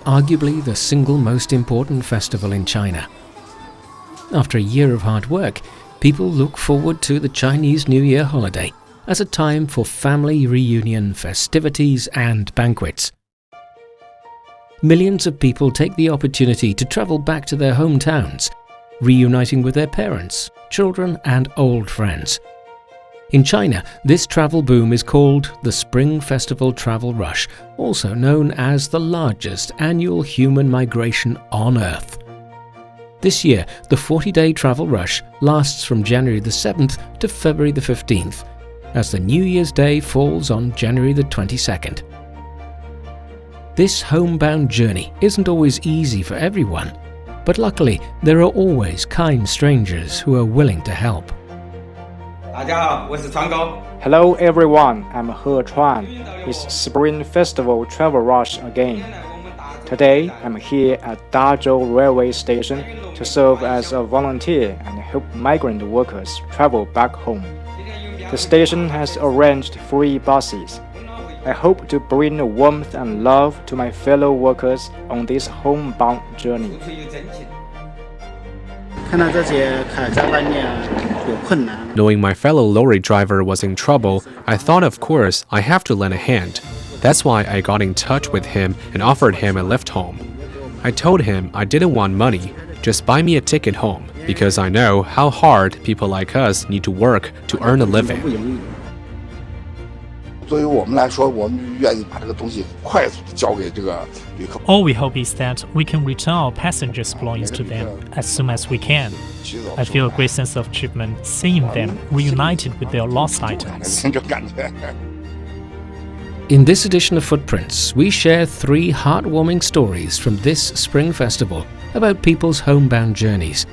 arguably the single most important festival in China. After a year of hard work, people look forward to the Chinese New Year holiday as a time for family reunion festivities and banquets. Millions of people take the opportunity to travel back to their hometowns, reuniting with their parents, children and old friends. In China, this travel boom is called the Spring Festival Travel Rush, also known as the largest annual human migration on Earth. This year, the 40-day travel rush lasts from January the 7th to February the 15th, as the New Year's Day falls on January the 22nd. This homebound journey isn't always easy for everyone, but luckily there are always kind strangers who are willing to help. Hello everyone, I'm He Chuan. It's Spring Festival Travel Rush again. Today, I'm here at Dazhou Railway Station to serve as a volunteer and help migrant workers travel back home. The station has arranged free buses. I hope to bring warmth and love to my fellow workers on this homebound journey. Knowing my fellow lorry driver was in trouble, I thought of course I have to lend a hand. That's why I got in touch with him and offered him a lift home. I told him I didn't want money, just buy me a ticket home, because I know how hard people like us need to work to earn a living. All we hope is that we can return our passengers' belongings to them as soon as we can. I feel a great sense of achievement seeing them reunited with their lost items. In this edition of Footprints, we share 3 heartwarming stories from this Spring Festival about people's homebound journeys.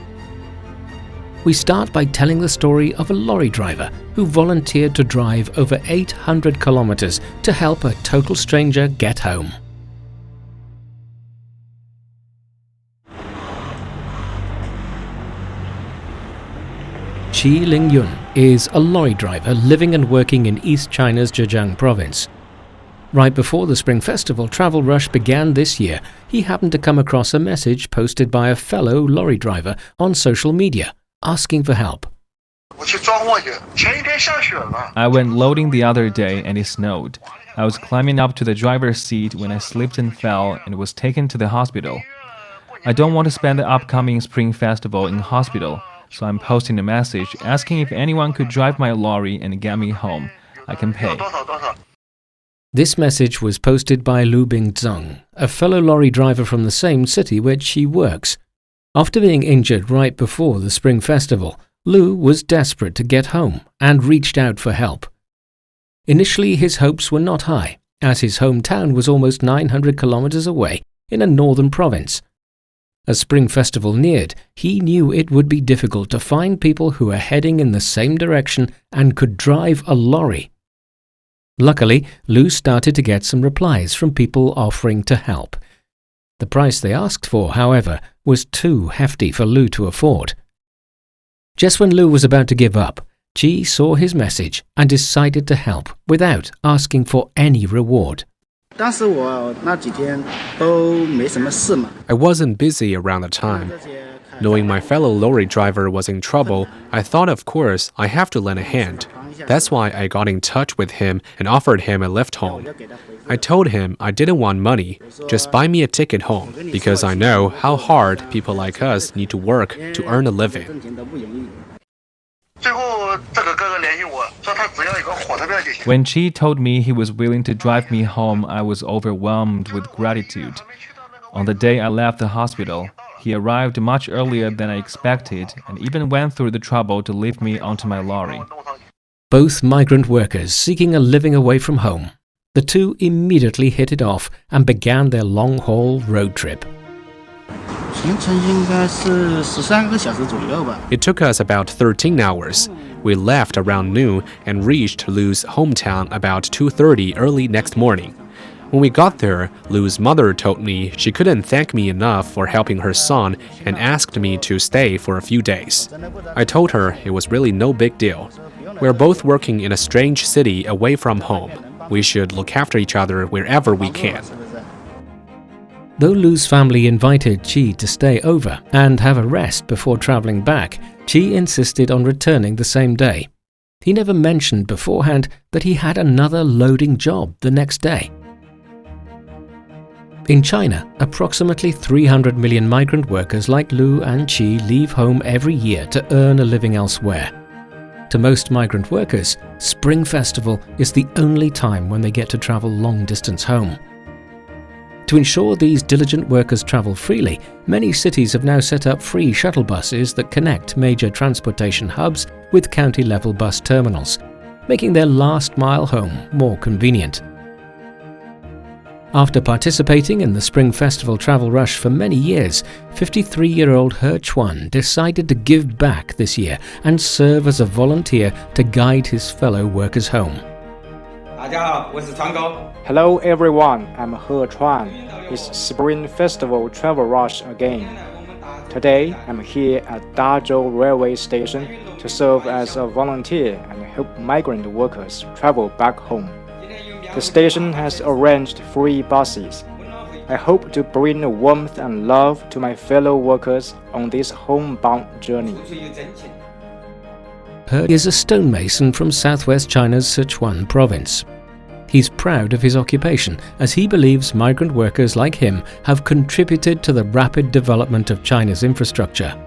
We start by telling the story of a lorry driver who volunteered to drive over 800 kilometers to help a total stranger get home. Qi Lingyun is a lorry driver living and working in East China's Zhejiang province. Right before the Spring Festival travel rush began this year, he happened to come across a message posted by a fellow lorry driver on social media, asking for help. I went loading the other day and it snowed. I was climbing up to the driver's seat when I slipped and fell and was taken to the hospital. I don't want to spend the upcoming Spring Festival in hospital, so I'm posting a message asking if anyone could drive my lorry and get me home. I can pay. This message was posted by Lu Bingzeng, a fellow lorry driver from the same city where she works. After being injured right before the Spring Festival, Lu was desperate to get home and reached out for help. Initially, his hopes were not high, as his hometown was almost 900 kilometers away in a northern province. As Spring Festival neared, he knew it would be difficult to find people who were heading in the same direction and could drive a lorry. Luckily, Lu started to get some replies from people offering to help. The price they asked for, however, was too hefty for Lu to afford. Just when Lu was about to give up, Qi saw his message and decided to help without asking for any reward. I wasn't busy around the time. Knowing my fellow lorry driver was in trouble, I thought of course I have to lend a hand. That's why I got in touch with him and offered him a lift home. I told him I didn't want money, just buy me a ticket home, because I know how hard people like us need to work to earn a living. When Qi told me he was willing to drive me home, I was overwhelmed with gratitude. On the day I left the hospital, he arrived much earlier than I expected and even went through the trouble to lift me onto my lorry. Both migrant workers seeking a living away from home, the two immediately hit it off and began their long-haul road trip. It took us about 13 hours. We left around noon and reached Lu's hometown about 2:30 early next morning. When we got there, Lu's mother told me she couldn't thank me enough for helping her son and asked me to stay for a few days. I told her it was really no big deal. We're both working in a strange city away from home. We should look after each other wherever we can. Though Lu's family invited Qi to stay over and have a rest before traveling back, Qi insisted on returning the same day. He never mentioned beforehand that he had another loading job the next day. In China, approximately 300 million migrant workers like Lu and Qi leave home every year to earn a living elsewhere. To most migrant workers, Spring Festival is the only time when they get to travel long distance home. To ensure these diligent workers travel freely, many cities have now set up free shuttle buses that connect major transportation hubs with county-level bus terminals, making their last mile home more convenient. After participating in the Spring Festival travel rush for many years, 53-year-old He Chuan decided to give back this year and serve as a volunteer to guide his fellow workers home. Hello everyone, I'm He Chuan. It's Spring Festival travel rush again. Today, I'm here at Dazhou Railway Station to serve as a volunteer and help migrant workers travel back home. The station has arranged free buses. I hope to bring warmth and love to my fellow workers on this homebound journey. He is a stonemason from southwest China's Sichuan province. He's proud of his occupation as he believes migrant workers like him have contributed to the rapid development of China's infrastructure.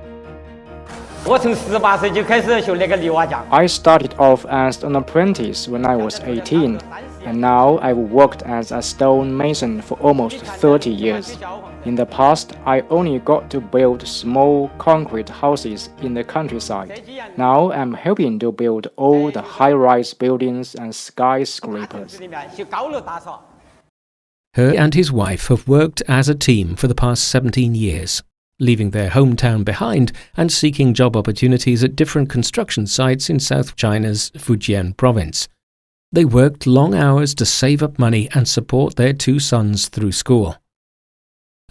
I started off as an apprentice when I was 18, and now I've worked as a stonemason for almost 30 years. In the past, I only got to build small concrete houses in the countryside. Now I'm helping to build all the high-rise buildings and skyscrapers. He and his wife have worked as a team for the past 17 years, leaving their hometown behind and seeking job opportunities at different construction sites in South China's Fujian province. They worked long hours to save up money and support their two sons through school.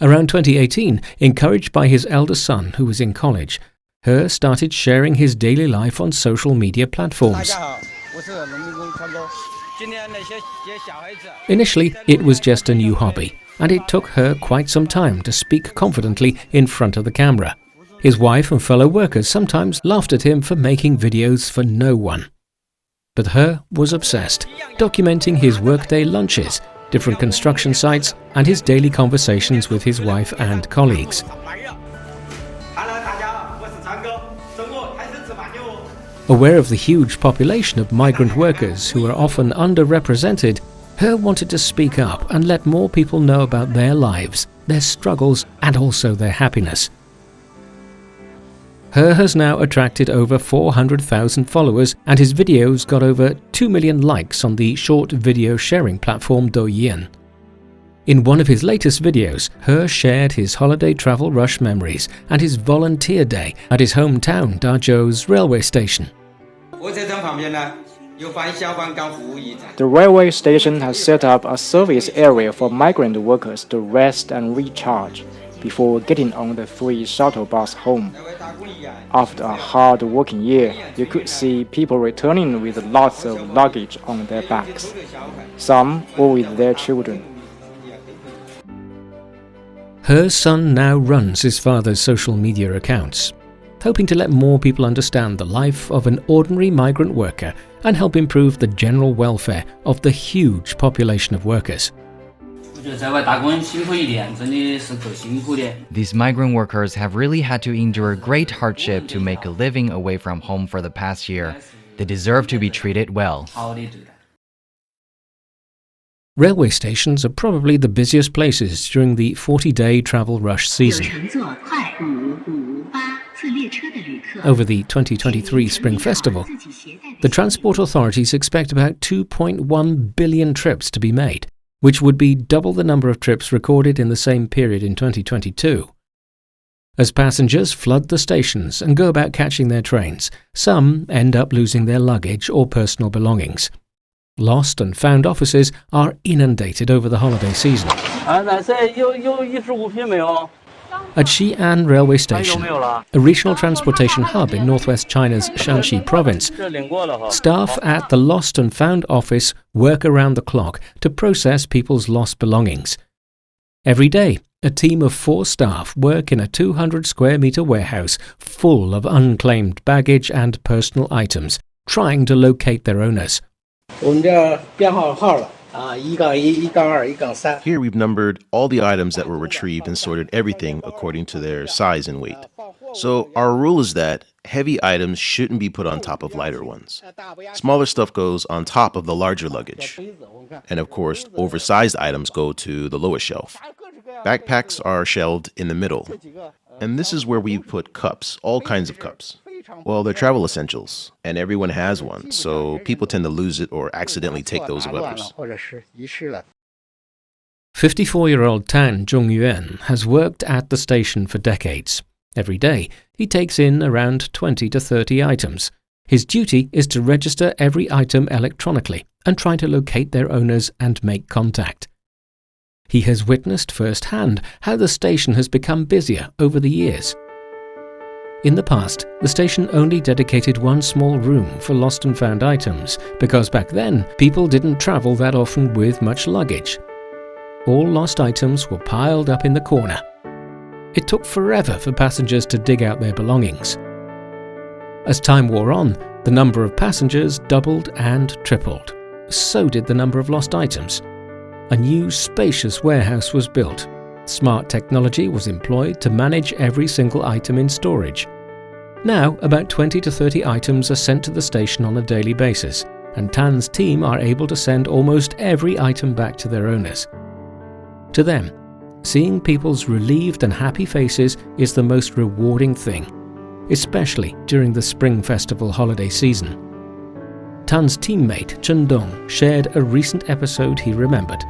Around 2018, encouraged by his elder son who was in college, He started sharing his daily life on social media platforms. Initially, it was just a new hobby, and it took He quite some time to speak confidently in front of the camera. His wife and fellow workers sometimes laughed at him for making videos for no one. But He was obsessed, documenting his workday lunches, different construction sites, and his daily conversations with his wife and colleagues. Aware of the huge population of migrant workers who are often underrepresented, He wanted to speak up and let more people know about their lives, their struggles, and also their happiness. He has now attracted over 400,000 followers, and his videos got over 2 million likes on the short video sharing platform Douyin. In one of his latest videos, He shared his holiday travel rush memories and his volunteer day at his hometown Dazhou's railway station. The railway station has set up a service area for migrant workers to rest and recharge before getting on the free shuttle bus home. After a hard working year, you could see people returning with lots of luggage on their backs, some were with their children. He's son now runs his father's social media accounts, hoping to let more people understand the life of an ordinary migrant worker and help improve the general welfare of the huge population of workers. These migrant workers have really had to endure great hardship to make a living away from home for the past year. They deserve to be treated well. Railway stations are probably the busiest places during the 40-day travel rush season. Over the 2023 Spring Festival, the transport authorities expect about 2.1 billion trips to be made, which would be double the number of trips recorded in the same period in 2022. As passengers flood the stations and go about catching their trains, some end up losing their luggage or personal belongings. Lost and found offices are inundated over the holiday season. At Xi'an Railway Station, a regional transportation hub in northwest China's Shanxi province, staff at the Lost and Found office work around the clock to process people's lost belongings. Every day, A team of 4 staff work in a 200 square meter warehouse full of unclaimed baggage and personal items, trying to locate their owners. Here we've numbered all the items that were retrieved and sorted everything according to their size and weight. So our rule is that heavy items shouldn't be put on top of lighter ones. Smaller stuff goes on top of the larger luggage. And of course, oversized items go to the lowest shelf. Backpacks are shelved in the middle. And this is where we put cups, all kinds of cups. Well, they're travel essentials, and everyone has one, so people tend to lose it or accidentally take those of others. 54-year-old Tan Zhongyuan has worked at the station for decades. Every day, he takes in around 20 to 30 items. His duty is to register every item electronically and try to locate their owners and make contact. He has witnessed firsthand how the station has become busier over the years. In the past, the station only dedicated one small room for lost and found items because back then, people didn't travel that often with much luggage. All lost items were piled up in the corner. It took forever for passengers to dig out their belongings. As time wore on, the number of passengers doubled and tripled. So did the number of lost items. A new, spacious warehouse was built. Smart technology was employed to manage every single item in storage. Now, about 20 to 30 items are sent to the station on a daily basis, and Tan's team are able to send almost every item back to their owners. To them, seeing people's relieved and happy faces is the most rewarding thing, especially during the Spring Festival holiday season. Tan's teammate Chen Dong shared a recent episode he remembered.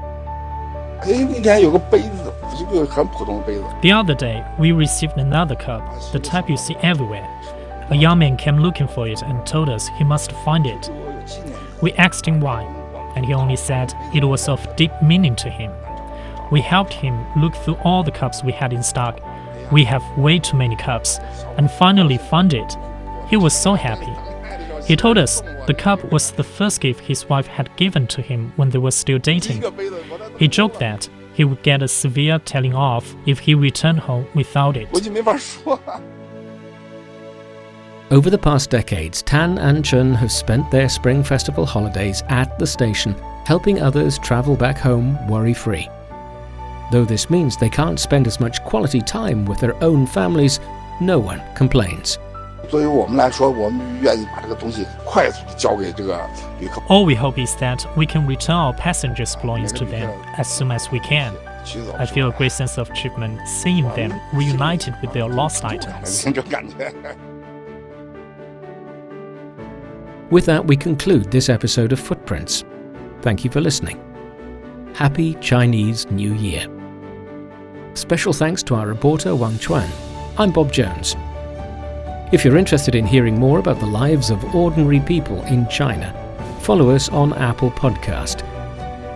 The other day, we received another cup, the type you see everywhere. A young man came looking for it and told us he must find it. We asked him why, and he only said it was of deep meaning to him. We helped him look through all the cups we had in stock. We have way too many cups, and finally found it. He was so happy. He told us the cup was the first gift his wife had given to him when they were still dating. He joked that he would get a severe telling off if he returned home without it. Over the past decades, Tan and Chen have spent their Spring Festival holidays at the station, helping others travel back home worry-free. Though this means they can't spend as much quality time with their own families, no one complains. All we hope is that we can return our passengers' belongings to them as soon as we can. I feel a great sense of achievement seeing them reunited with their lost items. With that, we conclude this episode of Footprints. Thank you for listening. Happy Chinese New Year. Special thanks to our reporter Wang Chuan. I'm Bob Jones. If you're interested in hearing more about the lives of ordinary people in China, follow us on Apple Podcast.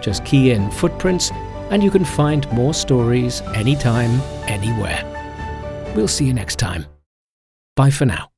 Just key in Footprints and you can find more stories anytime, anywhere. We'll see you next time. Bye for now.